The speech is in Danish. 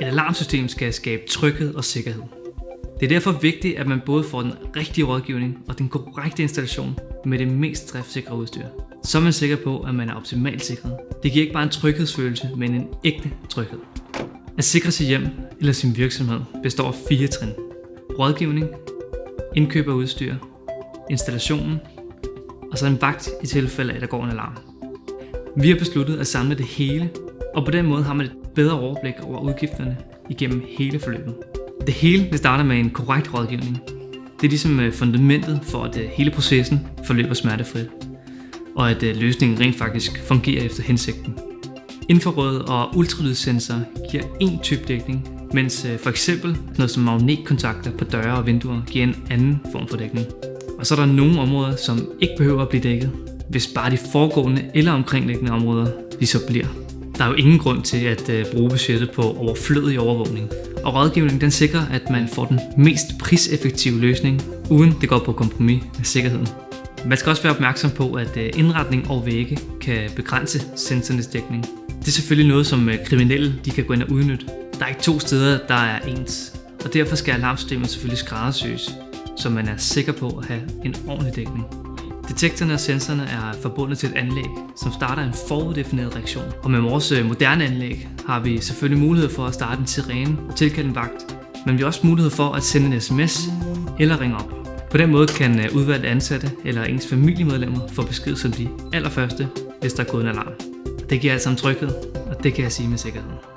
Et alarmsystem skal skabe tryghed og sikkerhed. Det er derfor vigtigt, at man både får den rigtige rådgivning og den korrekte installation med det mest driftsikre udstyr. Så er man sikker på, at man er optimalt sikret. Det giver ikke bare en tryghedsfølelse, men en ægte tryghed. At sikre sit hjem eller sin virksomhed består af 4 trin. Rådgivning, indkøb af udstyr, installationen og så en vagt i tilfælde af, at der går en alarm. Vi har besluttet at samle det hele, og på den måde har man et bedre overblik over udgifterne igennem hele forløbet. Det hele starter med en korrekt rådgivning. Det er ligesom fundamentet for, at hele processen forløber smertefrit, og at løsningen rent faktisk fungerer efter hensigten. Infrarød og ultralydssensor giver én type dækning, mens for eksempel noget som magnetkontakter på døre og vinduer giver en anden form for dækning. Og så er der nogle områder, som ikke behøver at blive dækket, hvis bare de foregående eller omkringliggende områder de så bliver. Der er jo ingen grund til at bruge budgettet på overflødig overvågning. Og rådgivningen den sikrer, at man får den mest priseffektive løsning, uden det går på kompromis med sikkerheden. Man skal også være opmærksom på, at indretning og vægge kan begrænse sensornes dækning. Det er selvfølgelig noget, som kriminelle de kan gå ind og udnytte. Der er ikke 2 steder, der er ens. Og derfor skal alarmsystemet selvfølgelig skræddersys, så man er sikker på at have en ordentlig dækning. Detektorerne og sensorerne er forbundet til et anlæg, som starter en foruddefineret reaktion. Og med vores moderne anlæg har vi selvfølgelig mulighed for at starte en sirene og tilkalde en vagt, men vi har også mulighed for at sende en sms eller ringe op. På den måde kan udvalgte ansatte eller ens familiemedlemmer få besked som de allerførste, hvis der er gået en alarm. Det giver altså en tryghed, og det kan jeg sige med sikkerhed.